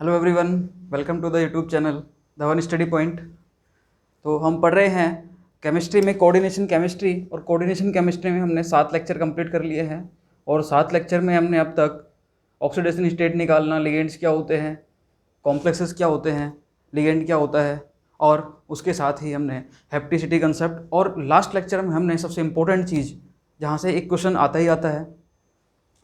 Hello everyone, welcome to the YouTube channel the one study point. तो हम पढ़ रहे हैं केमिस्ट्री में कोऑर्डिनेशन केमिस्ट्री, और कोऑर्डिनेशन केमिस्ट्री में हमने 7 लेक्चर कंप्लीट कर लिए हैं। और 7 लेक्चर में हमने अब तक ऑक्सीडेशन स्टेट निकालना, लिगेंड्स क्या होते हैं, कॉम्प्लेक्सेस क्या होते हैं, लिगेंड क्या होता है, और उसके साथ ही हमने हैप्टिसिटी कंसेप्ट, और लास्ट लेक्चर में हमने सबसे इम्पोर्टेंट चीज़ जहाँ से एक क्वेश्चन आता ही आता है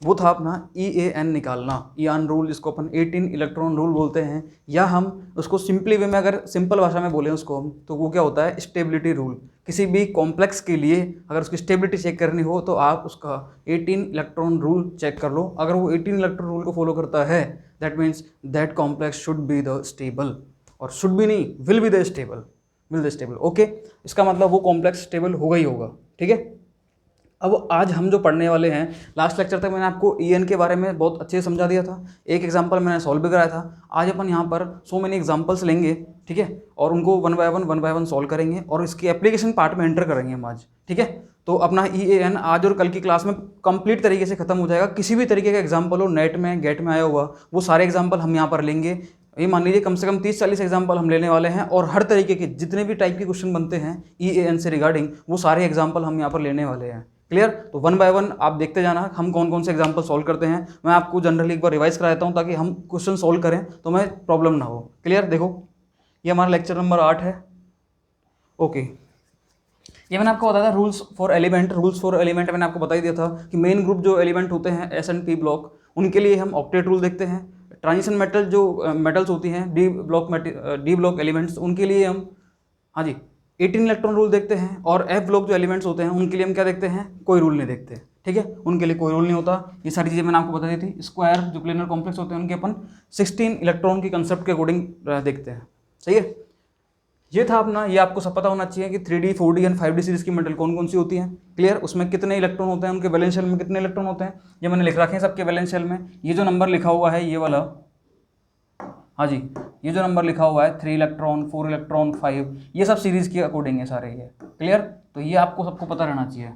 वो था अपना EAN निकालना। ईआन रूल, जिसको अपन 18 इलेक्ट्रॉन रूल बोलते हैं, या हम उसको सिंपली वे में अगर सिंपल भाषा में बोलें उसको हम, तो वो क्या होता है, स्टेबिलिटी रूल। किसी भी कॉम्प्लेक्स के लिए अगर उसकी स्टेबिलिटी चेक करनी हो तो आप उसका 18 इलेक्ट्रॉन रूल चेक कर लो। अगर वो 18 इलेक्ट्रॉन रूल को फॉलो करता है, that means that complex should be the stable, और शुड भी नहीं, will be the stable, will the stable. Okay, इसका मतलब वो कॉम्प्लेक्स स्टेबल होगा ही होगा। ठीक है, अब आज हम जो पढ़ने वाले हैं, लास्ट लेक्चर तक मैंने आपको EN के बारे में बहुत अच्छे से समझा दिया था, एक एग्जांपल मैंने सॉल्व भी कराया था। आज अपन यहाँ पर सो मेनी एग्जांपल्स लेंगे, ठीक है, और उनको वन बाय वन सॉल्व करेंगे और इसकी एप्लीकेशन पार्ट में एंटर करेंगे हम आज। ठीक है, तो अपना EAN आज और कल की क्लास में कंप्लीट तरीके से खत्म हो जाएगा। किसी भी तरीके का एग्जाम्पल हो, नेट में गेट में आया हुआ, वो सारे एग्जाम्पल हम यहाँ पर लेंगे। ये मान लीजिए कम से कम 30-40 एग्जाम्पल हम लेने वाले हैं, और हर तरीके के जितने भी टाइप के क्वेश्चन बनते हैं EAN से रिगार्डिंग, वो सारे एग्जाम्पल हम यहाँ पर लेने वाले हैं। क्लियर? तो वन बाय वन आप देखते जाना हम कौन कौन से एग्जाम्पल सॉल्व करते हैं। मैं आपको जनरली एक बार रिवाइज करा देता हूँ ताकि हम क्वेश्चन सॉल्व करें तो मैं प्रॉब्लम ना हो। क्लियर? देखो, ये हमारा लेक्चर नंबर 8 है। ओके, ये मैंने आपको बताया था rules for element. Rules for element मैंने आपको बता ही दिया था कि मेन ग्रुप जो एलिमेंट होते हैं S&P ब्लॉक, उनके लिए हम ऑक्टेट रूल देखते हैं। ट्रांजिशन मेटल जो मेटल्स होती हैं, डी ब्लॉक एलिमेंट्स, उनके लिए हम, हाँ जी, 18 इलेक्ट्रॉन रूल देखते हैं। और F ब्लॉक जो एलिमेंट्स होते हैं उनके लिए हम क्या देखते हैं, कोई रूल नहीं देखते। ठीक है, उनके लिए कोई रूल नहीं होता। ये सारी चीज़ें मैंने आपको बता दी थी। स्क्वायर जो प्लेनर कॉम्प्लेक्स होते हैं उनके अपन 16 इलेक्ट्रॉन की कंसेप्ट के अकॉर्डिंग देखते हैं। सही है, ये था अपना। ये आपको सब पता होना चाहिए कि 3D 4D and 5D series की मेटल कौन कौन सी होती हैं। क्लियर? उसमें कितने इलेक्ट्रॉन होते हैं, उनके वैलेंस शेल में कितने इलेक्ट्रॉन होते हैं, ये मैंने लिख रखे हैं सबके वैलेंस शेल में। ये जो नंबर लिखा हुआ है ये वाला, हाँ जी, ये जो नंबर लिखा हुआ है 3 इलेक्ट्रॉन, 4 इलेक्ट्रॉन, 5, ये सब सीरीज के अकॉर्डिंग है सारे ये। क्लियर? तो ये आपको सबको पता रहना चाहिए,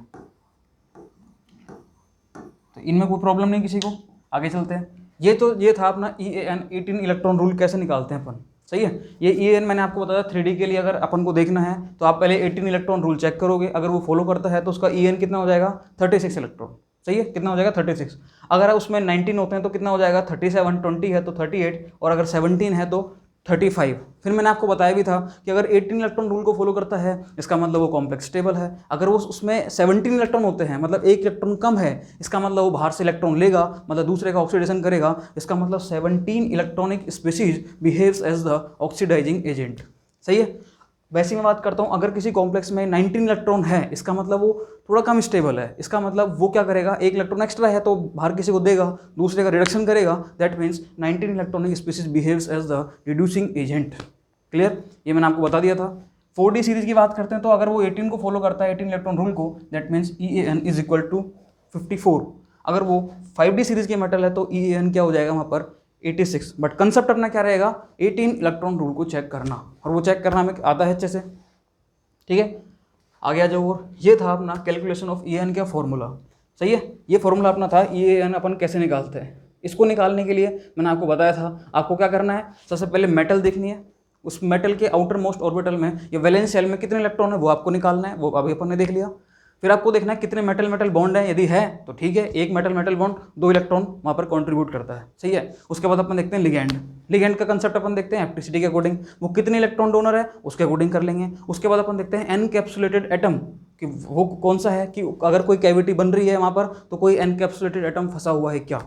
तो इनमें कोई प्रॉब्लम नहीं किसी को। आगे चलते हैं। ये था अपना EAN 18 इलेक्ट्रॉन रूल कैसे निकालते हैं अपन। सही है, ये EAN मैंने आपको बताया 3D के लिए अगर अपन को देखना है तो आप पहले 18 इलेक्ट्रॉन रूल चेक करोगे। अगर वो फॉलो करता है तो उसका EAN कितना हो जाएगा, 36 इलेक्ट्रॉन। सही है, कितना हो जाएगा, 36। अगर उसमें 19 होते हैं तो कितना हो जाएगा, 37, 20 है तो 38, और अगर 17 है तो 35। फिर मैंने आपको बताया भी था कि अगर 18 इलेक्ट्रॉन रूल को फॉलो करता है इसका मतलब वो कॉम्प्लेक्स स्टेबल है। अगर वो उसमें 17 इलेक्ट्रॉन होते हैं, मतलब एक इलेक्ट्रॉन कम है, इसका मतलब वो बाहर से इलेक्ट्रॉन लेगा, मतलब दूसरे का ऑक्सीडेशन करेगा। इसका मतलब 17 electronic species behaves as the oxidising agent. सही है। वैसे मैं बात करता हूँ, अगर किसी कॉम्प्लेक्स में 19 इलेक्ट्रॉन है, इसका मतलब वो थोड़ा कम स्टेबल है। इसका मतलब वो क्या करेगा, एक इलेक्ट्रॉन एक्स्ट्रा है तो बाहर किसी को देगा, दूसरे का रिडक्शन करेगा। That means 19 electronic species behaves as the reducing agent. Clear? ये मैंने आपको बता दिया था। 4D सीरीज की बात करते हैं तो अगर वो 18 को फॉलो करता है, 18 इलेक्ट्रॉन रूल को, that means EAN is equal to 54। अगर वो 5D सीरीज के मेटल है तो EAN क्या हो जाएगा वहाँ पर, 86। बट कंसेप्ट अपना क्या रहेगा, 18 इलेक्ट्रॉन रूल को चेक करना, और वो चेक करना हमें आता है अच्छे से। ठीक है, आगे आ जाओ। और ये था अपना कैलकुलेशन ऑफ EAN का फॉर्मूला। सही है, ये फॉर्मूला अपना था EAN अपन कैसे निकालते हैं। इसको निकालने के लिए मैंने आपको बताया था आपको क्या करना है, सबसे पहले मेटल देखनी है, उस मेटल के आउटर मोस्ट ऑर्बिटल में या वैलेंस शेल में कितने इलेक्ट्रॉन है वो आपको निकालना है। वो अभी अपन ने देख लिया। फिर आपको देखना है कितने मेटल मेटल बॉन्ड है, यदि है तो ठीक है, एक मेटल मेटल बॉन्ड 2 इलेक्ट्रॉन वहाँ पर कंट्रीब्यूट करता है। सही है। उसके बाद अपन देखते हैं लिगेंड। लिगेंड का कंसेप्ट अपन देखते हैं हैप्टिसिटी के अकॉर्डिंग, वो कितने इलेक्ट्रॉन डोनर है उसके अकॉर्डिंग कर लेंगे। उसके बाद अपन देखते हैं एनकैप्सुलेटेड एटम, कि वो कौन सा है, कि अगर कोई कैविटी बन रही है वहाँ पर तो कोई एनकैप्सुलेटेड एटम फंसा हुआ है क्या।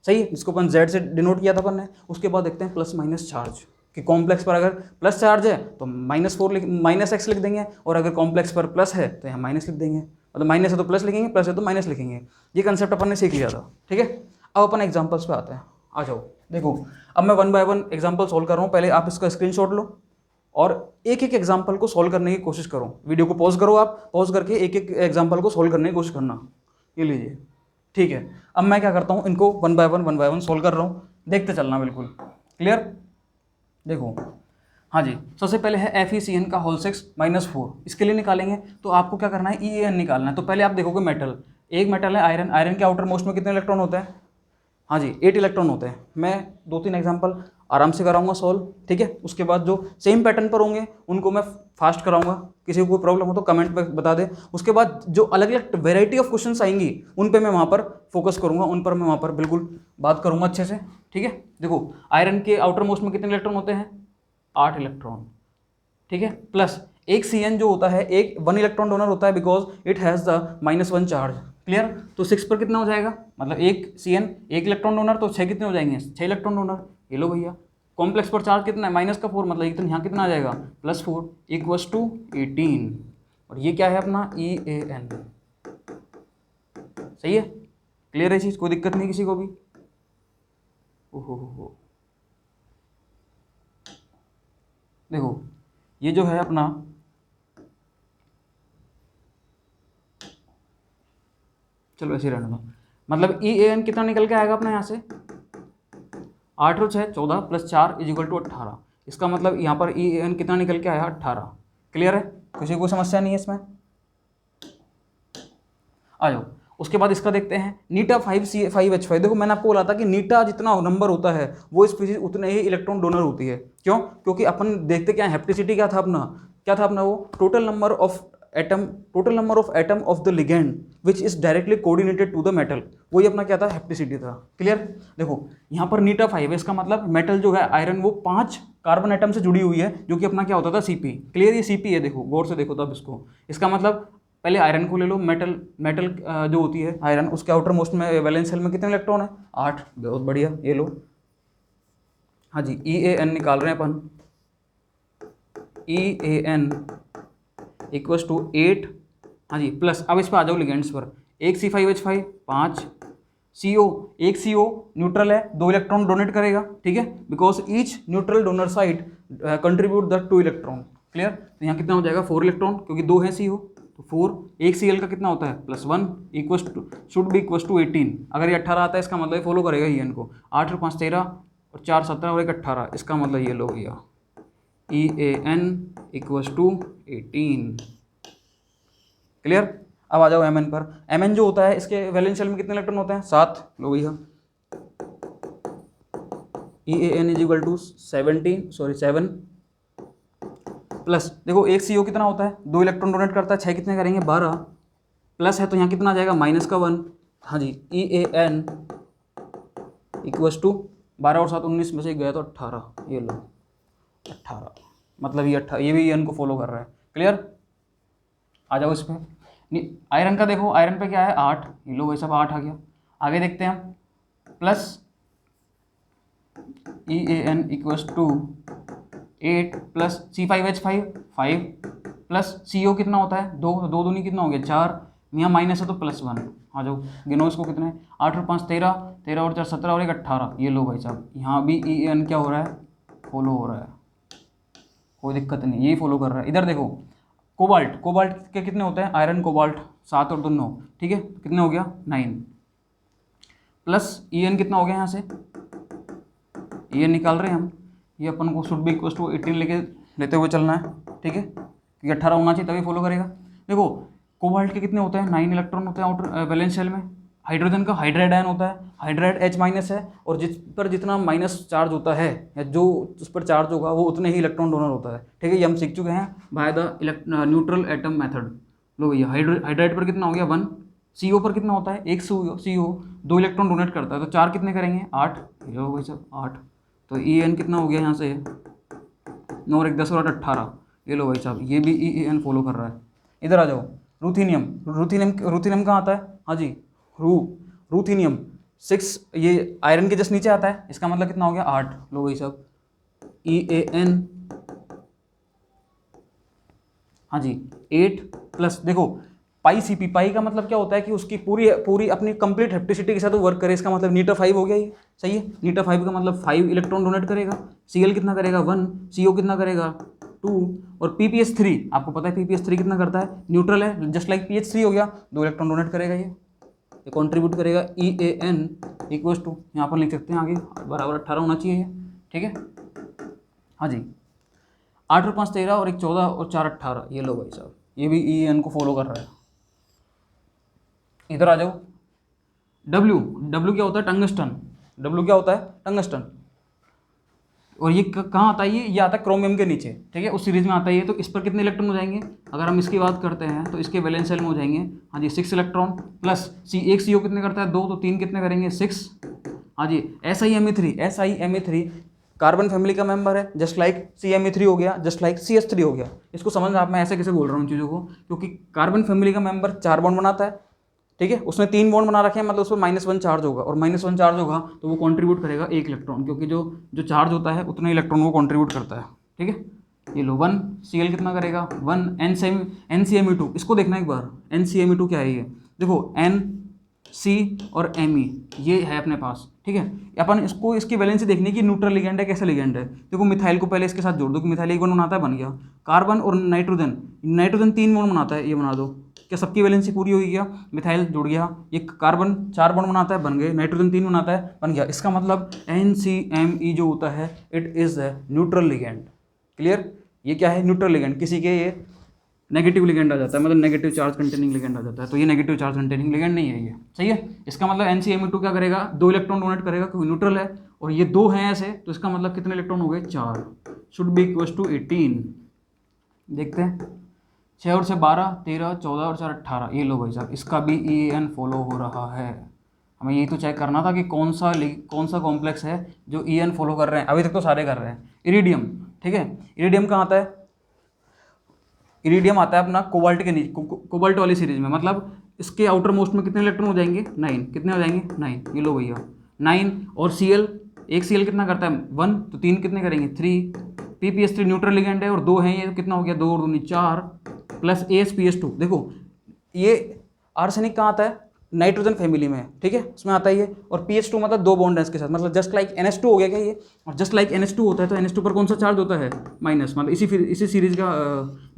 सही है, जिसको अपन Z से डिनोट किया था अपन ने। उसके बाद देखते हैं प्लस माइनस चार्ज, कि कॉम्प्लेक्स पर अगर प्लस चार्ज है तो -4 -x लिख देंगे, और अगर कॉम्प्लेक्स पर प्लस है तो यहाँ माइनस लिख देंगे। मतलब माइनस है तो प्लस लिखेंगे, प्लस है तो माइनस लिखेंगे। ये कंसेप्ट अपन ने सीख लिया था। ठीक है, अब अपन एग्जांपल्स पे आते हैं। आ जाओ, देखो अब मैं one by one example solve कर रहा हूँ। पहले आप इसका स्क्रीनशॉट लो और एक एक एग्जांपल को सोल्व करने की कोशिश करो। वीडियो को पॉज करो, आप पॉज करके एक एक एग्जांपल को सोल्व करने की कोशिश करना। ये लीजिए, ठीक है। अब मैं क्या करता हूँ, इनको वन बाय वन सोल्व कर रहा हूँ, देखते चलना। बिल्कुल क्लियर? देखो, हाँ जी, सबसे पहले है FeCN का होल 6 -4। इसके लिए निकालेंगे तो आपको क्या करना है, EAN निकालना है। तो पहले आप देखोगे मेटल, एक मेटल है आयरन। आयरन के आउटर मोस्ट में कितने इलेक्ट्रॉन होते हैं, हाँ जी 8 इलेक्ट्रॉन होते हैं। मैं 2-3 एग्जांपल आराम से कराऊंगा सॉल्व, ठीक है। उसके बाद जो सेम पैटर्न पर होंगे उनको मैं फास्ट कराऊंगा, किसी को कोई प्रॉब्लम हो तो कमेंट पे बता दे। उसके बाद जो अलग अलग वेराइटी ऑफ क्वेश्चंस आएंगी उन पे मैं वहाँ पर फोकस करूंगा, उन पर मैं वहाँ पर बिल्कुल बात करूंगा अच्छे से, ठीक है। देखो आयरन के आउटर मोस्ट में कितने इलेक्ट्रॉन होते हैं, 8 इलेक्ट्रॉन, ठीक है। प्लस एक Cn जो होता है, एक 1 इलेक्ट्रॉन डोनर होता है because it has the -1 charge, clear. तो 6 पर कितना हो जाएगा, मतलब एक Cn 1 इलेक्ट्रॉन डोनर, तो 6 कितने हो जाएंगे, 6 इलेक्ट्रॉन डोनर। ये लो भैया, कॉम्प्लेक्स पर चार्ज कितना है, -4, मतलब इतना यहाँ कितना आ जाएगा, +4 = 18। और ये क्या है अपना EAN, सही है, क्लियर है चीज़, कोई दिक्कत नहीं किसी को भी। ओहो, देखो ये जो है अपना, चलो ऐसे रहने दो, मतलब EAN कितना निकल के आएगा अपना यहाँ से, 8 और 6 14 + 4 = 18। इसका मतलब यहाँ पर EAN कितना निकल के आया, 18। क्लियर है, किसी को समस्या नहीं है इसमें, आ जाओ। उसके बाद इसका देखते हैं नीटा 5CA5H5। देखो मैंने आपको बोला था कि नीटा जितना नंबर होता है वो स्पीशीज उतने ही इलेक्ट्रॉन डोनर होती है। क्यों, क्योंकि अपन देखते क्या है, हेप्टिसिटी क्या था अपना, वो total number of atom of the ligand which is directly coordinated to the metal, वही अपना क्या था, हेप्टिसिटी था। क्लियर, देखो यहाँ पर नीटा 5 है, इसका मतलब मेटल जो है आयरन वो 5 कार्बन एटम से जुड़ी हुई है, जो कि अपना क्या होता था, Cp। क्लियर, ये Cp है, देखो गौर से देखो तब इसको। इसका मतलब पहले आयरन को ले लो, मेटल जो होती है आयरन, उसके आउटर मोस्ट में वैलेंस शेल में कितने इलेक्ट्रॉन है, 8। बहुत बढ़िया, ये लो, हाँ जी, EAN निकाल रहे हैं अपन, EAN = 8, हाँ जी, प्लस अब इस पर आ जाओ लिगेंड्स पर, एक C5H5 5, CO, एक CO न्यूट्रल है, 2 इलेक्ट्रॉन डोनेट करेगा, ठीक है, because each neutral donor side contribute the 2 electron. Clear, तो यहाँ कितना हो जाएगा, 4 इलेक्ट्रॉन, क्योंकि 2 है CO, तो 4, एक Cl का कितना होता है, +1 शुड बी = 18। अगर ये 18 आता है इसका मतलब ये फॉलो करेगा EN को, 8 और 5 13 और 4 17 और 1 18, इसका मतलब ये लो भैया EAN = 18। क्लियर, अब आ जाओ Mn पर। Mn जो होता है इसके वैलेंस शेल में कितने इलेक्ट्रॉन होते हैं, 7। लो भैया, EAN = 7 प्लस, देखो एक CO कितना होता है, 2 इलेक्ट्रॉन डोनेट करता है, 6 कितने करेंगे, 12, प्लस है तो यहाँ कितना आ जाएगा, -1, हाँ जी, EAN = 12 और 7 19 में से गया तो 18, ये लो 18, मतलब ये 18, ये भी EN को फॉलो कर रहा है। क्लियर, आ जाओ इस पर। आयरन का देखो, आयरन पे क्या है, 8, ये लो भाई सब 8 आ गया। आगे देखते हैं हम, plus EAN = 8 plus C5H5 5 plus CO कितना होता है, 2, 2 दूनी कितना हो गया, 4, यहाँ माइनस है तो +1। आ जाओ गिनो इसको, कितने, 8 और 5 13, 13 और 4 17 और 1 18। ये लो भाई साहब, यहाँ भी EAN क्या हो रहा है, फॉलो हो रहा है, कोई दिक्कत नहीं, यही फॉलो कर रहा है। इधर देखो कोबाल्ट के कितने होते हैं, आयरन कोबाल्ट 7 और 2 9, ठीक है, कितने हो गया, 9, प्लस EN कितना हो गया, यहाँ से EN निकाल रहे हैं हम, ये अपन को शुड बी = 18 लेते हुए चलना है, ठीक है, क्योंकि 18 होना चाहिए तभी फॉलो करेगा। देखो कोबाल्ट के कितने होते हैं, 9 इलेक्ट्रॉन होते हैं आउटर वैलेंस शेल में। हाइड्रोजन का हाइड्राइड आयन होता है, हाइड्राइड H- है, और जिस पर जितना माइनस चार्ज होता है या जो उस पर चार्ज होगा वो उतने ही इलेक्ट्रॉन डोनर होता है, ठीक है, ये हम सीख चुके हैं by the neutral atom method. लो भैया, हाइड्राइड पर कितना हो गया, 1, CO पर कितना होता है, एक CO 2 इलेक्ट्रॉन डोनेट करता है, तो 4 कितने करेंगे, 8, ये हो भाई सब 8, तो EAN कितना हो गया यहाँ से, 9 और 1 10 और 8 18। ये लो भाई साहब, ये भी EAN फॉलो कर रहा है। इधर आ जाओ, रूथीनियम कहाँ आता है, हाँ जी, रूथीनियम 6, ये आयरन के जस्ट नीचे आता है, इसका मतलब कितना हो गया, 8। लो भाई साहब, EAN, हाँ जी, 8 प्लस, देखो पाई पाई का मतलब क्या होता है कि उसकी पूरी अपनी कंप्लीट हेप्टिसिटी के साथ वो वर्क करे, इसका मतलब नीटा 5 हो गया ये, सही है। नीटा 5 का मतलब 5 इलेक्ट्रॉन डोनेट करेगा, Cl कितना करेगा, 1, CO कितना करेगा, 2, और PPH3 आपको पता है PPH3 कितना करता है, न्यूट्रल है, जस्ट लाइक PH3 हो गया, 2 इलेक्ट्रॉन डोनेट करेगा, ये कंट्रीब्यूट करेगा। EAN = यहाँ पर लिख सकते हैं आगे, बराबर 18 होना चाहिए, ठीक है, हाँ जी, 8 और 5 13 और 1 14 और 4 18। ये लो भाई साहब, ये भी EAN को फॉलो कर रहा है। इधर आ जाओ, W क्या होता है, टंगस्टन। W क्या होता है, टंगस्टन। और ये कहाँ आता है, ये आता है क्रोमियम के नीचे, ठीक है, उस सीरीज में आता है ये। तो इस पर कितने इलेक्ट्रॉन हो जाएंगे, अगर हम इसकी बात करते हैं तो इसके वैलेंस शेल में हो जाएंगे हाँ जी 6 इलेक्ट्रॉन, प्लस एक CO कितने करता है 2, तो 3 कितने करेंगे 6। हाँ जी SiMe3 कार्बन फैमिली का मेंबर है, जस्ट लाइक CMe3 हो गया, जस्ट लाइक CH3 हो गया। इसको समझना आप, मैं ऐसे कैसे बोल रहा हूँ चीज़ों को, क्योंकि कार्बन फैमिली का मेंबर 4 बॉन्ड बनाता है, ठीक है, उसने 3 बॉन्ड बना रखे हैं, मतलब उस पर -1 चार्ज होगा, और -1 चार्ज होगा तो वो कंट्रीब्यूट करेगा 1 इलेक्ट्रॉन, क्योंकि जो चार्ज होता है उतने इलेक्ट्रॉन वो कंट्रीब्यूट करता है, ठीक है। ये लो 1 Cl कितना करेगा 1 NCMe2, इसको देखना एक बार, NCMe2 क्या है ये, देखो NC और Me ये है अपने पास, ठीक है। अपन इसको इसकी वैलेंसी देखनी कि न्यूट्रल लिगेंड है कैसे लिगेंड है। देखो मिथाइल को पहले इसके साथ जोड़ दो कि मिथाइल 1 बॉन्ड बनाता है, बन गया। कार्बन और नाइट्रोजन 3 बॉन्ड बनाता है, ये बना दो, क्या सबकी वैलेंसी पूरी हो गया, मिथाइल जुड़ गया। ये कार्बन 4 बॉन्ड बनाता है, बन गए। नाइट्रोजन 3 बनाता है, बन गया। इसका मतलब NCMe जो होता है it is the neutral ligand. Clear, ये क्या है न्यूट्रल लिगेंड। किसी के ये नेगेटिव लिगेंड आ जाता है, मतलब नेगेटिव चार्ज कंटेनिंग लिगेंड आ जाता है, तो ये नेगेटिव चार्ज कंटेनिंग लिगेंड नहीं है ये, सही है। इसका मतलब NCMe2 क्या करेगा 2 इलेक्ट्रॉन डोनेट करेगा क्योंकि न्यूट्रल है, और ये 2 हैं ऐसे, तो इसका मतलब कितने इलेक्ट्रॉन हो गए 4, शुड बी इक्वल्स टू 18। देखते हैं 6 और 6 12, 13, 14 और 4 18। ये लो भाई साहब, इसका भी EAN फॉलो हो रहा है। हमें यही तो चेक करना था कि कौन सा कॉम्प्लेक्स है जो EAN फॉलो कर रहे हैं। अभी तक तो सारे कर रहे हैं। इरिडियम, ठीक है, इरिडियम कहाँ आता है, इरिडियम आता है अपना कोबाल्ट के नीचे, कोबाल्ट वाली सीरीज में, मतलब इसके आउटर मोस्ट में कितने इलेक्ट्रॉन हो जाएंगे 9, कितने हो जाएंगे 9। ये लो भैया 9, और Cl, एक Cl कितना करता है 1, तो 3 कितने करेंगे 3। PPS3 न्यूट्रल लिगेंड है और 2 हैं, ये कितना हो गया 2 और 2 4, प्लस AsPH2। देखो ये आर्सेनिक कहाँ आता है नाइट्रोजन फैमिली में, ठीक है, उसमें आता है ये, और PH2 मतलब 2 बॉन्ड है इसके साथ, मतलब जस्ट लाइक NH2 हो गया क्या ये, और जस्ट लाइक NH2 होता है तो NH2 पर कौन सा चार्ज होता है माइनस, मतलब इसी सीरीज का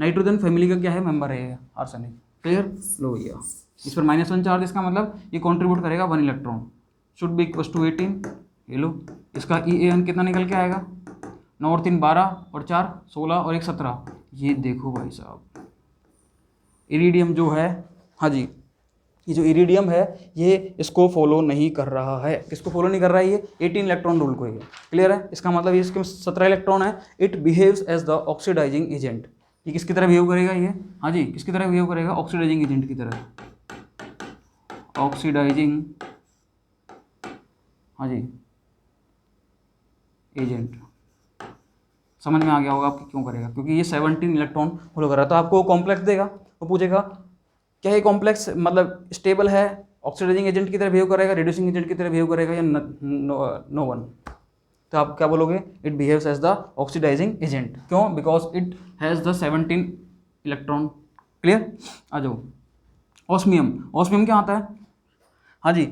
नाइट्रोजन फैमिली का क्या है मेंबर है ये आर्सेनिक। क्लियर, लो भैया इस पर -1 चार्ज, इसका मतलब ये कॉन्ट्रीब्यूट करेगा 1 electron, should be equals to 18। ये लो इसका EAN कितना निकल के आएगा 9 और 3 12 और 4 16 और 1 17। ये देखो भाई साहब इरिडियम जो है, हाँ जी, ये जो इरिडियम है ये इसको फॉलो नहीं कर रहा है। किसको फॉलो नहीं कर रहा है ये 18 इलेक्ट्रॉन रूल को। ये क्लियर है, इसका मतलब ये इसके 17 इलेक्ट्रॉन है। It behaves as the oxidising agent. ये किसकी तरह बिहेव करेगा ये, हाँ जी किसकी तरह बिहेव करेगा ऑक्सीडाइजिंग एजेंट की तरह, ऑक्सीडाइजिंग, हाँ जी एजेंट। समझ में आ गया होगा आपको क्यों करेगा, क्योंकि ये 17 इलेक्ट्रॉन फॉलो कर रहा है। तो आपको कॉम्प्लेक्स देगा, वो पूछेगा क्या ये कॉम्प्लेक्स मतलब स्टेबल है, ऑक्सीडाइजिंग एजेंट की तरह बिहेव करेगा, रिड्यूसिंग एजेंट की तरह बिहेव करेगा, या नो वन। तो आप क्या बोलोगे, it behaves as the oxidising agent. क्यों, because it has the 17 electron. Clear, आ जाओ ऑस्मियम। ऑस्मियम क्या आता है, हाँ जी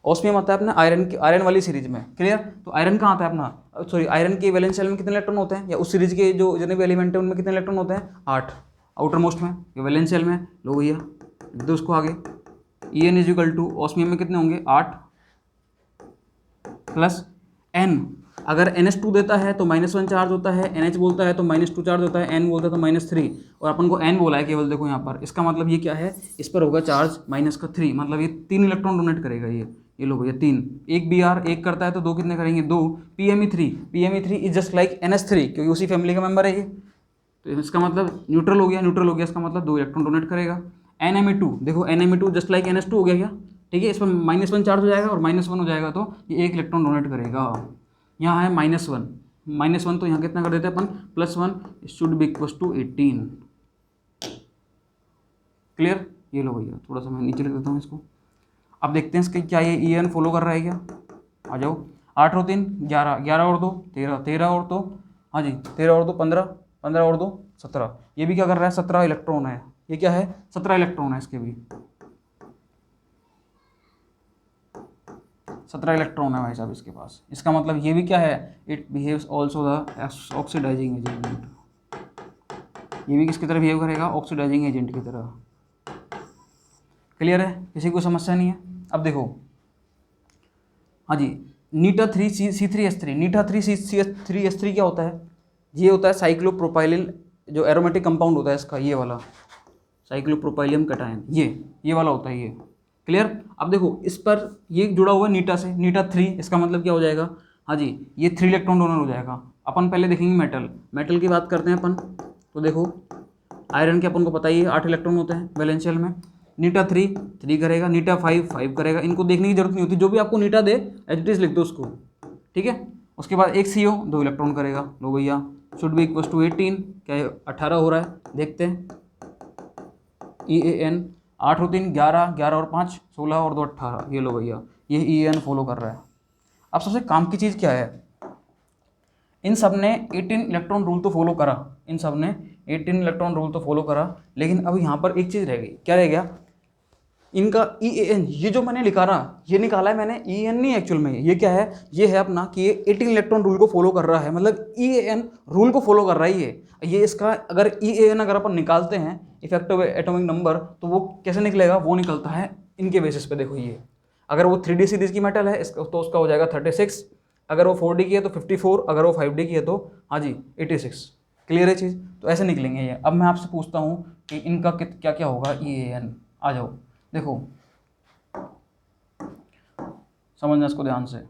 ऑस्मियम आता है अपने आयरन वाली सीरीज में। क्लियर, तो आयरन कहाँ आता है अपना, सॉरी आयरन के वैलेंस शेल में कितने इलेक्ट्रॉन होते हैं, या उस सीरीज के जो जितने भी एलिमेंट है उनमें कितने इलेक्ट्रॉन होते हैं 8 आउटर मोस्ट में, ये वैलेंस शेल में। लो भैया लिख दो उसको आगे, EN is equal to osmium में कितने होंगे 8 प्लस N। अगर NH2 देता है तो -1 चार्ज होता है, NH बोलता है तो -2 चार्ज होता है, N बोलता है तो -3, और अपन को N बोला है केवल। देखो यहाँ पर इसका मतलब ये क्या है, इस पर होगा चार्ज -3, मतलब ये 3 इलेक्ट्रॉन डोनेट करेगा ये लो भैया 3। एक Br एक करता है तो 2 कितने करेंगे 2। PMe3 is just like NH3 क्योंकि उसी फैमिली का मेंबर है ये, तो इसका मतलब न्यूट्रल हो गया, इसका मतलब 2 इलेक्ट्रॉन डोनेट करेगा। NMe2, देखो NMe2 जस्ट लाइक NH2 हो गया क्या, ठीक है, इस पर -1 चार्ज हो जाएगा और -1 हो जाएगा तो ये 1 इलेक्ट्रॉन डोनेट करेगा। यहाँ है -1 तो यहाँ कितना कर देते हैं अपन +1, should be equals to 18। Clear, ये लो भैया थोड़ा सा मैं नीचे लिख देता हूँ इसको। अब देखते हैं इसके क्या ये EN फॉलो कर रहा है क्या। आ जाओ 8 और 3 11, 11 और 2 13, 13 और 2 हाँ जी 13 और 2 15, 15 और 2 17। ये भी क्या कर रहा है 17 इलेक्ट्रॉन है, ये क्या है 17 इलेक्ट्रॉन है, इसके भी 17 इलेक्ट्रॉन है भाई साहब इसके पास। इसका मतलब ये भी क्या है, it behaves also the oxidising agent. ये भी किसकी तरह बिहेव करेगा ऑक्सीडाइजिंग एजेंट की तरह। क्लियर है, किसी को समस्या नहीं है। अब देखो हाँ जी नीटा3C3H3, नीटा3C3H3 क्या होता है, ये होता है साइक्लोप्रोपाइलिन जो एरोमेटिक कंपाउंड होता है इसका, ये वाला साइक्लोप्रोपाइलियम कैटायन, ये वाला होता है ये। क्लियर, अब देखो इस पर ये जुड़ा हुआ है नीटा से, नीटा3, इसका मतलब क्या हो जाएगा हाँ जी, ये 3 इलेक्ट्रॉन डोनर हो जाएगा। अपन पहले देखेंगे मेटल, मेटल की बात करते हैं अपन। तो देखो आयरन के अपन को पता ही है 8 इलेक्ट्रॉन होते हैं वैलेंशियल में। नीटा 3 करेगा, नीटा 5 करेगा। इनको देखने की जरूरत नहीं होती, जो भी आपको नीटा दे एज इट इज लिख दो उसको, ठीक है। उसके बाद एक CO 2 इलेक्ट्रॉन करेगा। लो भैया, शुड बी इक्वल टू 18, क्या 18 हो रहा है, देखते हैं। EAN 8 और 3 11, 11 और 5 16 और 2 18। ये लो भैया, ये EAN फॉलो कर रहा है। अब सबसे काम की चीज़ क्या है, इन सब ने 18 इलेक्ट्रॉन रूल तो फॉलो करा, इन सब ने 18 इलेक्ट्रॉन रूल तो फॉलो करा, लेकिन अब यहाँ पर एक चीज़ रह गई। क्या रह गया, इनका EAN, ये जो मैंने लिखा रहा, ये निकाला है मैंने, EAN नहीं एक्चुअल में, ये क्या है, ये है अपना कि ये 18 इलेक्ट्रॉन रूल को फॉलो कर रहा है, मतलब EAN रूल को फॉलो कर रहा है ये इसका अगर EAN अगर अपन निकालते हैं इफेक्टिव एटॉमिक नंबर, तो वो कैसे निकलेगा, वो निकलता है इनके बेसिस पे। देखो ये अगर वो 3D सीरीज की मेटल है इसका, तो उसका हो जाएगा 36, अगर वो 4D की है तो 54, अगर वो 5D की है तो हाँ जी 86। क्लियर है चीज़, तो ऐसे निकलेंगे ये। अब मैं आपसे पूछता हूँ कि इनका क्या क्या होगा EAN, आ जाओ देखो, समझना इसको ध्यान से।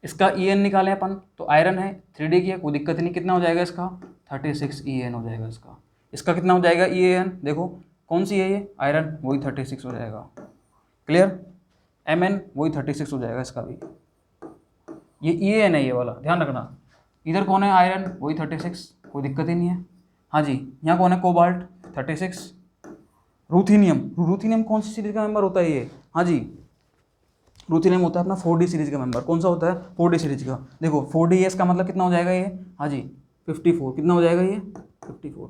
इसका EAN निकाले अपन, तो आयरन है 3D की है, कोई दिक्कत नहीं, कितना हो जाएगा इसका 36 EAN हो जाएगा इसका। इसका कितना हो जाएगा EAN, देखो कौन सी है ये, आयरन, वही 36 हो जाएगा। क्लियर, MN वही 36 हो जाएगा इसका भी। ये EAN है ये वाला, ध्यान रखना। इधर कौन है, आयरन, वही 36, कोई दिक्कत ही नहीं है। हाँ जी, यहाँ कौन है, कोबाल्ट 36। रूथीनियम, रूथीनियम कौन सी सीरीज का मेंबर होता है ये, हाँ जी रूथीनियम होता है अपना 4D सीरीज का मेंबर। कौन सा होता है, 4D सीरीज का। देखो 4D है, इसका मतलब कितना हो जाएगा ये, हाँ जी 54, कितना हो जाएगा ये 54।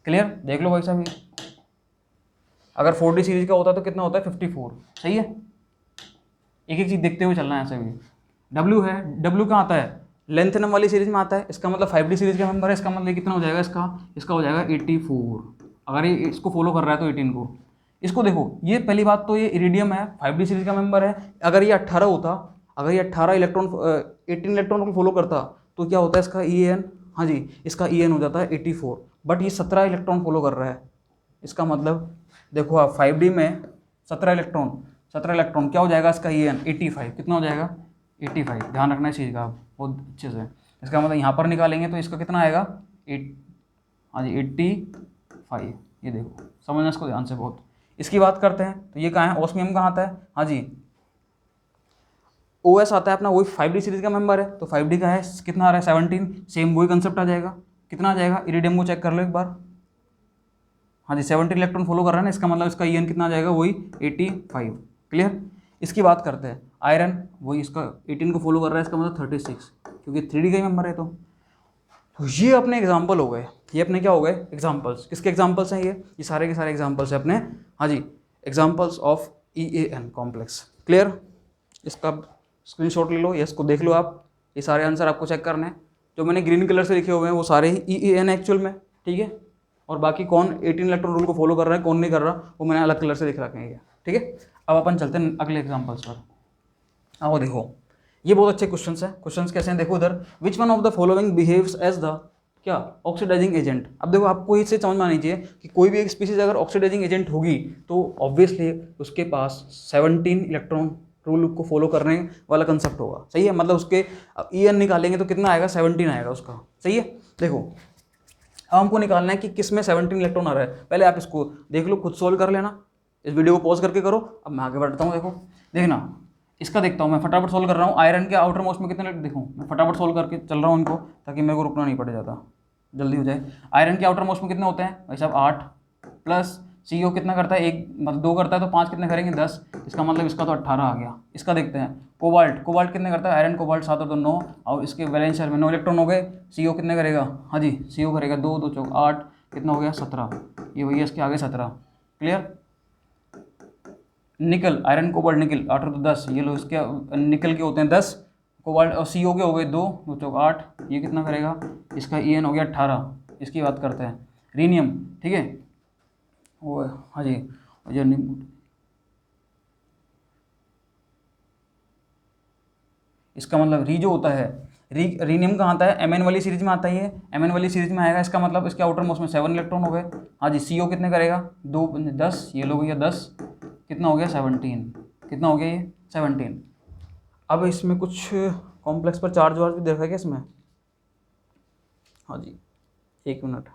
क्लियर, देख लो भाई साहब, ये अगर 4D सीरीज का होता है तो कितना होता है 54, सही है। एक एक चीज़ देखते हुए चलना है ऐसे भी। W है, W कहाँ आता है, लेंथेनम वाली सीरीज में आता है, इसका मतलब 5D सीरीज का मेंबर है, इसका मतलब कितना हो जाएगा इसका हो जाएगा 84। अगर ये इसको फॉलो कर रहा है तो 18 को। इसको देखो, ये पहली बात तो ये इरिडियम है, 5D सीरीज का मेंबर है। अगर ये 18 होता, अगर ये 18 इलेक्ट्रॉन 18 इलेक्ट्रॉन को फॉलो करता, तो क्या होता है इसका EAN, हाँ जी इसका EAN हो जाता है 84। बट ये 17 इलेक्ट्रॉन फॉलो कर रहा है, इसका मतलब देखो आप 5D में 17 इलेक्ट्रॉन क्या हो जाएगा इसका EAN 85, कितना हो जाएगा 85। ध्यान रखना इस चीज़ का बहुत अच्छे से। इसका मतलब यहाँ पर निकालेंगे तो इसका कितना आएगा 8, हाँ जी 85। ये देखो, समझना इसको ध्यान से बहुत। इसकी बात करते हैं तो ये कहाँ है, ऑस्मियम कहाँ आता है, हाँ जी OS आता है अपना, वही 5D सीरीज का मेंबर है, तो 5D का है, कितना आ रहा है 17। सेम वही कंसेप्ट आ जाएगा, कितना आ जाएगा, इरिडियम को चेक कर लो एक बार, हाँ जी 17 इलेक्ट्रॉन फॉलो कर रहा है ना, इसका मतलब इसका EAN कितना आ जाएगा, वही 85। क्लियर। इसकी बात करते हैं, आयरन वही इसका 18 को फॉलो कर रहा है, इसका मतलब 36, क्योंकि 3D का ही मेंबर है। तो ये अपने एग्जाम्पल हो गए, ये अपने क्या हो गए एग्जाम्पल्स। किसके एग्जाम्पल्स हैं ये सारे के सारे एग्जाम्पल्स हैं अपने, हाँ जी examples of EAN complex. Clear, इसका स्क्रीनशॉट ले लो या इसको देख लो आप, ये सारे आंसर आपको चेक करने हैं। जो मैंने ग्रीन कलर से लिखे हुए हैं वो सारे ही EAN एक्चुअल में, ठीक है। और बाकी कौन 18 इलेक्ट्रॉन रूल को फॉलो कर रहा है कौन नहीं कर रहा, वो मैंने अलग कलर से लिख रखे हैं, ठीक है। अब अपन चलते हैं अगले एग्जाम्पल्स पर। आओ देखो, ये बहुत अच्छे क्वेश्चंस हैं। क्वेश्चंस कैसे हैं देखो इधर, which one of the following behaves as the क्या ऑक्सीडाइजिंग एजेंट। अब देखो आपको इससे समझ में आनी चाहिए कि कोई भी एक स्पीसीज अगर ऑक्सीडाइजिंग एजेंट होगी तो ऑब्वियसली उसके पास 17 इलेक्ट्रॉन रूल को फॉलो करने वाला कंसेप्ट होगा, सही है। मतलब उसके EAN निकालेंगे तो कितना आएगा 17 आएगा उसका, सही है। देखो अब हमको निकालना है कि किस में 17 इलेक्ट्रॉन आ रहा है। पहले आप इसको देख लो, खुद सोल्व कर लेना, इस वीडियो को पॉज करके करो। अब मैं आगे बढ़ता हूँ, देखो देखना इसका देखता हूँ, मैं फटाफट सोल्व कर रहा हूँ। आयरन के आउटर मोस्ट में कितने देखो, मैं फटाफट सोल्व करके चल रहा हूँ इनको, ताकि मेरे को रुकना नहीं पड़ जाता, जल्दी हो जाए। आयरन के आउटर मोस्ट में कितने होते हैं भाई साहब 8, प्लस CO कितना करता है 1 मतलब 2 करता है, तो 5 कितने करेंगे 10, इसका मतलब इसका तो 18 आ गया। इसका देखते हैं कोबाल्ट कितने करता है, आयरन कोबाल्ट 7 और 2 9, और इसके वैलेंस शेल में 9 इलेक्ट्रॉन हो गए। CO कितने करेगा, हाँ जी CO करेगा 2 2 4 8, कितना हो गया 17, ये भैया इसके आगे 17। क्लियर। निकल, आयरन कोबाल्ट निकल 8 और 2 10, ये लो इसके निकल के होते हैं 10, कोबाल्ट और CO के हो गए 2 2 4 8, ये कितना करेगा, इसका EAN हो गया 18। इसकी बात करते हैं रीनियम, ठीक है वो, हाँ जी इसका मतलब री जो होता है, रीनियम कहाँ आता है, MN वाली सीरीज में आता है, ये MN वाली सीरीज में आएगा। इसका मतलब इसके आउटर मोस्ट में 7 इलेक्ट्रॉन हो गए। हाँ जी CO कितने करेगा 2 10, ये लोग भैया 10, कितना हो गया 17, कितना हो गया ये 17। अब इसमें कुछ कॉम्प्लेक्स पर चार्ज वार्ज भी देखा है क्या इसमें? हाँ जी, 1 मिनट।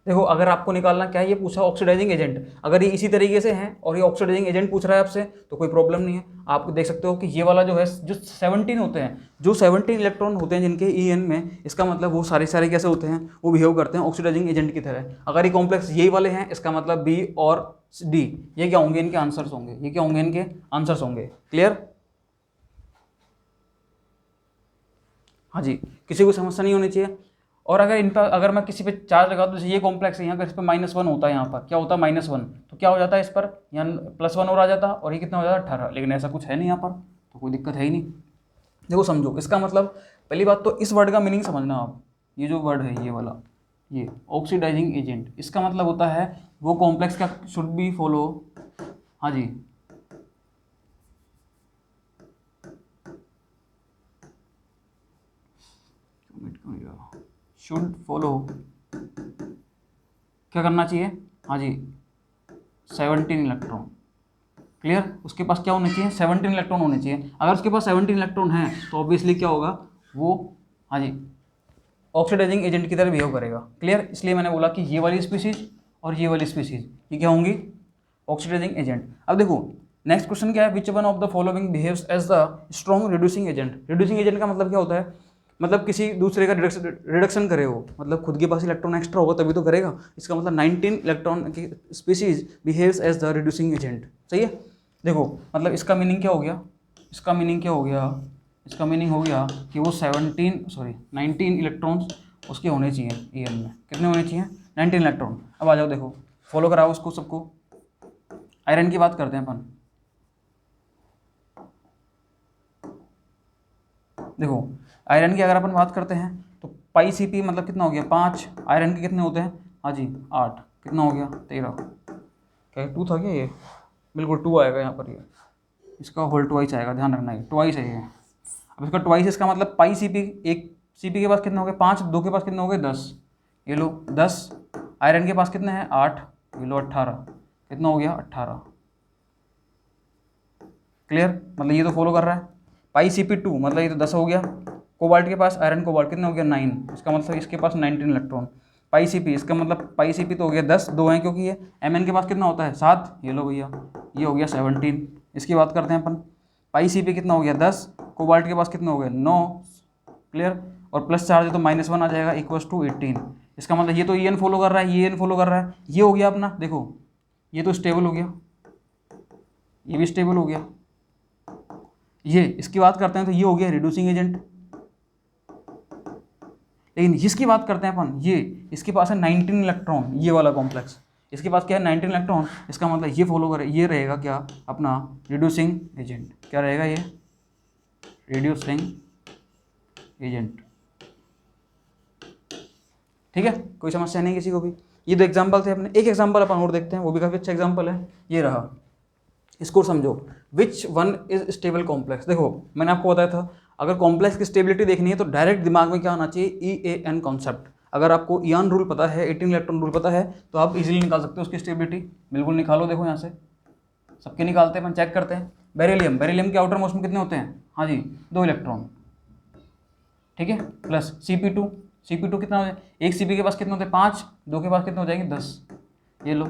देखो अगर आपको निकालना क्या है, ये पूछा ऑक्सीडाइजिंग एजेंट, अगर ये इसी तरीके से है और ये ऑक्सीडाइजिंग एजेंट पूछ रहा है आपसे तो कोई प्रॉब्लम नहीं है। आप देख सकते हो कि ये वाला जो है, जो 17 होते हैं, जो 17 इलेक्ट्रॉन होते हैं जिनके EN में, इसका मतलब वो सारे सारे कैसे होते हैं, वो बिहेव करते हैं ऑक्सीडाइजिंग एजेंट की तरह। अगर ये कॉम्प्लेक्स यही वाले हैं, इसका मतलब B और D, ये क्या होंगे, इनके आंसर्स होंगे, ये क्या होंगे, इनके आंसर्स होंगे। क्लियर? हाँ जी, किसी को समस्या नहीं होनी चाहिए। और अगर इन पर, अगर मैं किसी पे चार्ज लगा दूँ, जैसे ये कॉम्प्लेक्स है, यहाँ अगर इस पर -1 होता है, यहाँ पर क्या होता है -1, तो क्या हो जाता है इस पर, यहाँ +1 और आ जाता, और ये कितना हो जाता है 18। लेकिन ऐसा कुछ है नहीं यहाँ पर, तो कोई दिक्कत है ही नहीं। देखो समझो, इसका मतलब पहली बात तो इस वर्ड का मीनिंग समझना आप। ये जो वर्ड है ये वाला, ये ऑक्सीडाइजिंग एजेंट, इसका मतलब होता है वो कॉम्प्लेक्स का शुड बी फॉलो, हाँ जी, शुड फॉलो, क्या करना चाहिए, हाँ जी, 17 इलेक्ट्रॉन। क्लियर? उसके पास क्या होने चाहिए, 17 इलेक्ट्रॉन होने चाहिए। अगर उसके पास 17 इलेक्ट्रॉन है तो ऑब्वियसली क्या होगा वो, हाँ जी, ऑक्सीडाइजिंग एजेंट की तरह बिहेव करेगा। क्लियर? इसलिए मैंने बोला कि ये वाली स्पीसीज और ये वाली स्पीसीज ये क्या होंगी, ऑक्सीडाइजिंग एजेंट। अब देखो नेक्स्ट क्वेश्चन क्या है, which one of the following behaves as the strong reducing agent. Reducing agent का मतलब क्या होता है, मतलब किसी दूसरे का रिडक्शन करे वो, मतलब खुद के पास इलेक्ट्रॉन एक्स्ट्रा होगा तभी तो करेगा। इसका मतलब 19 इलेक्ट्रॉन की species behaves as the reducing agent. सही है? देखो मतलब इसका मीनिंग क्या हो गया, इसका मीनिंग क्या हो गया, इसका मीनिंग हो गया कि वो 19 इलेक्ट्रॉन्स उसके होने चाहिए EN में। कितने होने चाहिए, 19 इलेक्ट्रॉन। अब आ जाओ, देखो फॉलो कराओ उसको सबको। आयरन की बात करते हैं अपन। देखो आयरन की अगर अपन बात करते हैं तो पाई CP मतलब कितना हो गया 5, आयरन के कितने होते हैं, हाँ जी 8, कितना हो गया 13। क्या 2 था क्या ये, बिल्कुल 2 आएगा यहाँ पर, ये इसका होल ट्वाइस आएगा, ध्यान रखना है ट्वाइस है ये। अब इसका ट्वाइस, इसका मतलब पाई CP, एक CP के पास कितने हो गए 5, 2 के पास कितने हो गए 10, ये लो 10, आयरन के पास कितने हैं 8, ये लो 18, कितना हो गया 18। क्लियर? मतलब ये तो फॉलो कर रहा है। पाई CP2 मतलब ये तो 10 हो गया। कोबाल्ट के पास, आयरन कोबाल्ट कितने हो गया 9, इसका मतलब इसके पास 19 इलेक्ट्रॉन। पाई CP, इसका मतलब पाई CP तो हो गया 10, 2 हैं क्योंकि ये Mn के पास कितना होता है 7, ये लो भैया ये हो गया 17। इसकी बात करते हैं अपन, पाई CP कितना हो गया 10, कोबाल्ट के पास कितने हो गए 9। क्लियर? और प्लस चार्ज है तो -1 आ जाएगा, =18। इसका मतलब ये तो EN फॉलो कर रहा है, ये EN फॉलो कर रहा है, ये हो गया अपना, देखो ये तो स्टेबल हो गया, ये भी स्टेबल हो गया। ये इसकी बात करते हैं तो ये हो गया रिड्यूसिंग एजेंट। लेकिन इसकी बात करते हैं अपन, ये इसके पास है 19 इलेक्ट्रॉन, ये वाला कॉम्प्लेक्स, इसके पास क्या है 19 इलेक्ट्रॉन। इसका मतलब ये फॉलो करे, ये रहेगा क्या अपना रिड्यूसिंग एजेंट। क्या रहेगा ये, रिड्यूसिंग एजेंट। ठीक है, कोई समस्या नहीं किसी को भी। ये दो एग्जाम्पल थे अपने, एक एग्जाम्पल अपन और देखते हैं, वो भी काफ़ी अच्छा एग्जाम्पल है, ये रहा। इसको समझो, which one is stable complex. देखो मैंने आपको बताया था अगर कॉम्प्लेक्स की स्टेबिलिटी देखनी है तो डायरेक्ट दिमाग में क्या आना चाहिए, EAN कॉन्सेप्ट। अगर आपको EAN रूल पता है, 18 इलेक्ट्रॉन रूल पता है, तो आप इजीली निकाल सकते हो उसकी स्टेबिलिटी। बिल्कुल निकालो, देखो यहाँ से सबके निकालते हैं, अपन चेक करते हैं। बेरिलियम, बेरिलियम के आउटर मोस्ट में कितने होते हैं, हाँ जी 2 इलेक्ट्रॉन, ठीक है, प्लस CP2, CP2 कितना हो जाए, एक CP के पास कितने होते हैं 5, 2 के पास कितने हो जाएंगे 10। ये लो,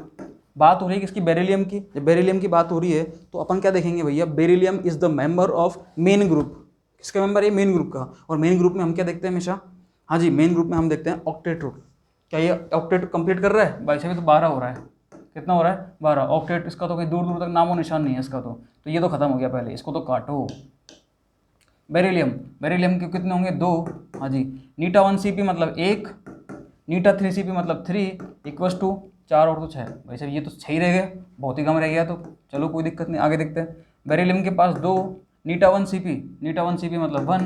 बात हो रही है किसकी, बेरिलियम की। जब बेरिलियम की बात हो रही है तो अपन क्या देखेंगे भैया, beryllium is the member of main group. किसका मेंबर है, मेन ग्रुप का। और मेन ग्रुप में हम क्या देखते हैं हमेशा, हाँ जी मेन ग्रुप में हम देखते हैं ऑक्टेट रूल। क्या ये ऑक्टेट कंप्लीट कर रहा है, भाई साहब तो 12 हो रहा है, कितना हो रहा है 12। ऑक्टेट इसका तो कहीं दूर दूर तक नामो निशान नहीं है इसका, तो ये तो खत्म हो गया पहले, इसको तो काटो। बेरिलियम, बेरिलियम के कितने होंगे 2, हाँ जी। नीटा 1 CP मतलब 1, नीटा 3 CP मतलब 3, इक्वस टू 4 और तो 6। भाई साहब ये तो सही रह गया, बहुत ही कम रह गया, तो चलो कोई दिक्कत नहीं, आगे देखते हैं। बेरिलियम के पास 2, नीटा 1 CP, नीटा 1 CP मतलब 1,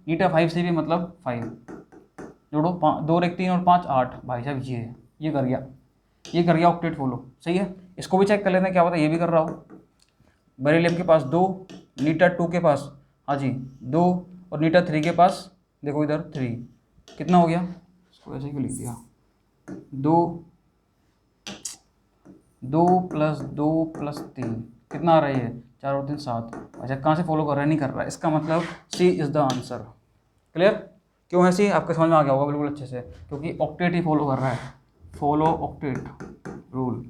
नीटा 5 CP मतलब 5, जोड़ो 2 और 1 3 और 5 8। भाई साहब ये कर गया, ये कर गया ऑक्टेट फॉलो। सही है, इसको भी चेक कर लेते हैं क्या पता ये भी कर रहा हो। बेरिलियम के पास 2, नीटा 2 के पास, हाँ जी 2, और नीटा 3 के पास देखो इधर 3, कितना हो गया, इसको ऐसे ही लिख दिया 2, 2 + 2 + 3 कितना आ रहा है, 4 और 3 7। अच्छा कहाँ से फॉलो कर रहा है, नहीं कर रहा है, इसका मतलब सी इज़ द आंसर। क्लियर, क्यों है सी, आपके समझ में आ गया होगा बिल्कुल अच्छे से, क्योंकि ऑक्टेट ही फॉलो कर रहा है, फॉलो ऑक्टेट रूल।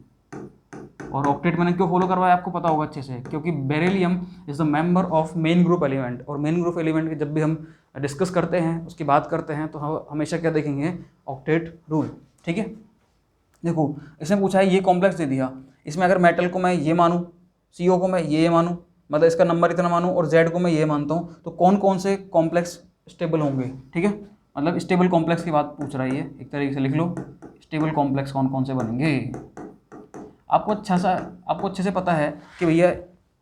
और ऑक्टेट मैंने क्यों फॉलो करवाया आपको पता होगा अच्छे से, क्योंकि beryllium is the member of main group element, और मेन ग्रुप एलिमेंट की जब भी हम डिस्कस करते हैं, उसकी बात करते हैं, तो हम हमेशा क्या देखेंगे, ऑक्टेट रूल। ठीक है, देखो इसने पूछा है ये कॉम्प्लेक्स दे दिया, इसमें अगर मेटल को मैं ये मानूँ, CO को मैं ये मानूँ, मतलब इसका नंबर इतना मानूँ, और Z को मैं ये मानता हूँ, तो कौन कौन से कॉम्प्लेक्स स्टेबल होंगे। ठीक है, मतलब स्टेबल कॉम्प्लेक्स की बात पूछ रहा है ये, एक तरीके से लिख लो, स्टेबल कॉम्प्लेक्स कौन कौन से बनेंगे। आपको अच्छे से पता है कि भैया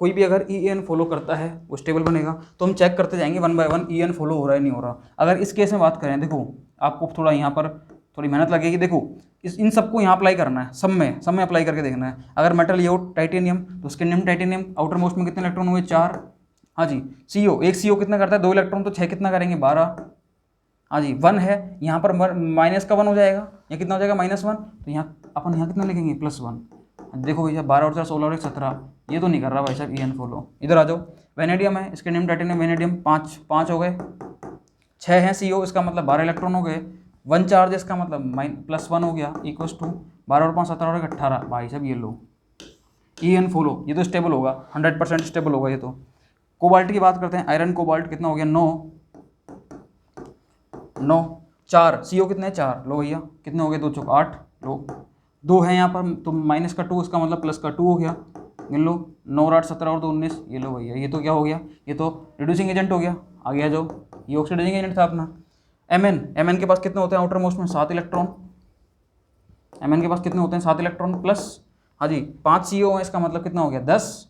कोई भी अगर EN फॉलो करता है वो स्टेबल बनेगा, तो हम चेक करते जाएंगे 1 बाय 1 EN फॉलो हो रहा है नहीं हो रहा। अगर इस केस में बात करें, देखो आपको थोड़ा यहाँ पर थोड़ी मेहनत लगेगी, देखो इन सबको यहाँ अप्लाई करना है, सब में अप्लाई करके देखना है। अगर मेटल ये हो टाइटेनियम, तो स्कैंडियम टाइटेनियम आउटर मोस्ट में कितने इलेक्ट्रॉन हुए, 4। हाँ जी, CO, एक CO कितना करता है, 2 इलेक्ट्रॉन, तो 6 कितना करेंगे, 12। हाँ जी, 1 है यहाँ पर, माइनस का 1 हो जाएगा, ये कितना हो जाएगा, -1, तो यहाँ अपन यहाँ कितना लिखेंगे, +1। देखो भैया 12 और 4 16 और 1 17, ये तो नहीं कर रहा भाई साहब EN फॉलो। इधर आ जाओ, वेनेडियम है, स्कैंडियम टाइटेनियम वेनेडियम, 5 हो गए, 6 हैं CO, इसका मतलब 12 इलेक्ट्रॉन हो गए, 1 चार्ज इसका मतलब +1 हो गया, इक्वल्स टू 12 और 5 17 और 1 18। भाई साहब ये लो EN फॉलो, ये तो स्टेबल होगा, 100% स्टेबल होगा ये तो। कोबाल्ट की बात करते हैं, आयरन कोबाल्ट कितना हो गया, 9, 4, CO कितने हैं, 4, लो भैया कितने हो गए, 2 चौक 8, लो 2 है यहाँ पर, तो -2, इसका मतलब +2 हो गया, गिन लो, 9 और 8 17 और 2 19, ये लो भैया, ये तो क्या हो गया, ये तो रिड्यूसिंग एजेंट हो गया। आगे आ जाओ, ये ऑक्सीडाइजिंग एजेंट था अपना। MN के पास कितने होते हैं आउटर मोस्ट में, 7 इलेक्ट्रॉन, MN के पास कितने होते हैं, 7 इलेक्ट्रॉन प्लस, हाँ जी 5 CO है, इसका मतलब कितना हो गया, 10,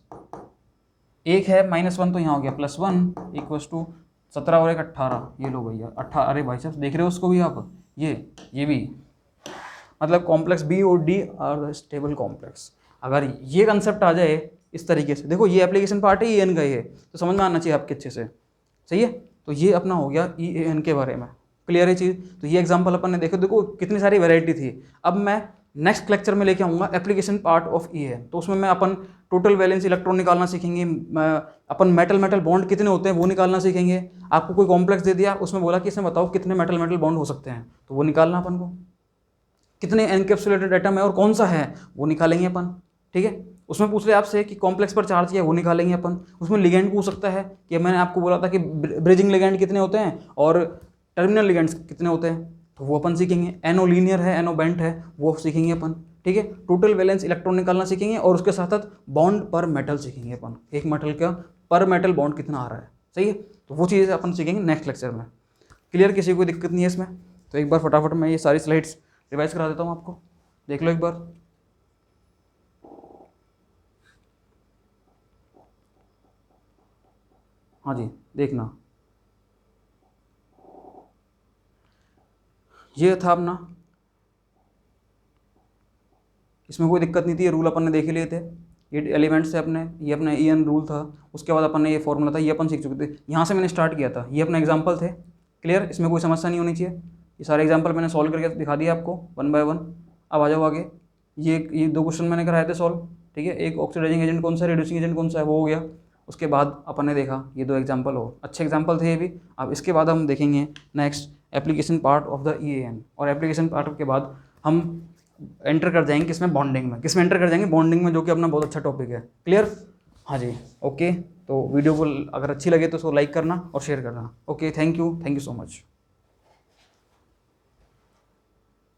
एक है -1, तो यहाँ हो गया +1, इक्वल्स टू 17 और 1 18, ये लो भैया 18। अरे भाई साहब देख रहे हो उसको भी आप, ये भी, मतलब कॉम्प्लेक्स B और D are the stable complex. अगर ये कंसेप्ट आ जाए इस तरीके से, देखो ये एप्लीकेशन पार्ट है, EN का ही है, तो समझ में आना चाहिए आपके अच्छे से, सही है। तो ये अपना हो गया EAN के बारे में, क्लियर है चीज़। तो ये एग्जांपल अपन ने देखो, देखो कितनी सारी वैरायटी थी। अब मैं नेक्स्ट लेक्चर में लेके आऊँगा एप्लीकेशन पार्ट ऑफ EAN, तो उसमें मैं अपन टोटल वैलेंस इलेक्ट्रॉन निकालना सीखेंगे, अपन मेटल बॉन्ड कितने होते हैं वो निकालना सीखेंगे। आपको कोई कॉम्प्लेक्स दे दिया, उसमें बोला कि इसमें बताओ कितने मेटल बॉन्ड हो सकते हैं, तो वो निकालना अपन को, कितने एनकैप्सुलेटेड एटम है और कौन सा है वो निकालेंगे अपन। ठीक है, उसमें पूछ रहे आपसे कि कॉम्प्लेक्स पर चार्ज किया, वो निकालेंगे अपन। उसमें लिगेंड पूछ सकता है कि मैंने आपको बोला था कि ब्रिजिंग लिगेंड कितने होते हैं और टर्मिनल लिगेंड्स कितने होते हैं, तो वो अपन सीखेंगे। एनो लीनियर है, एनो बेंट है, वो सीखेंगे अपन। ठीक है, टोटल वैलेंस इलेक्ट्रॉन निकालना सीखेंगे, और उसके साथ साथ बॉन्ड पर मेटल सीखेंगे अपन, एक मेटल का पर मेटल बॉन्ड कितना आ रहा है, सही है। तो वो चीज़ें अपन सीखेंगे नेक्स्ट लेक्चर में। क्लियर, किसी को कोई दिक्कत नहीं है इसमें। तो एक बार फटाफट मैं ये सारी स्लाइड्स रिवाइज करा देता हूँ आपको, देख लो एक बार। हाँ जी, देखना, ये था अपना, इसमें कोई दिक्कत नहीं थी, ये रूल अपन ने देख ही लिए थे, ये एलिमेंट से अपने, ये अपना EN रूल था। उसके बाद अपन ने ये फॉर्मूला था, ये अपन सीख चुके थे, यहाँ से मैंने स्टार्ट किया था, ये अपने एग्जाम्पल थे। क्लियर, इसमें कोई समस्या नहीं होनी चाहिए। ये सारे एग्जाम्पल मैंने सॉल्व करके दिखा दिया आपको 1 बाय 1। अब आ जाओ आगे, ये 2 क्वेश्चन मैंने कराए थे सॉल्व। ठीक है, एक ऑक्सीडाइजिंग एजेंट कौन सा है, रिड्यूसिंग एजेंट कौन सा है, वो हो गया। उसके बाद अपन ने देखा ये 2 एग्जाम्पल हो, अच्छे एग्जाम्पल थे ये भी। अब इसके बाद हम देखेंगे next application part of the EAN, और एप्लीकेशन पार्ट के बाद हम एंटर कर जाएंगे किसमें, बॉन्डिंग में। किसमें एंटर कर जाएंगे, बॉन्डिंग में, जो कि अपना बहुत अच्छा टॉपिक है। क्लियर, हाँ जी, ओके। तो वीडियो को अगर अच्छी लगे तो उसको लाइक करना और शेयर करना। Okay, thank you so much.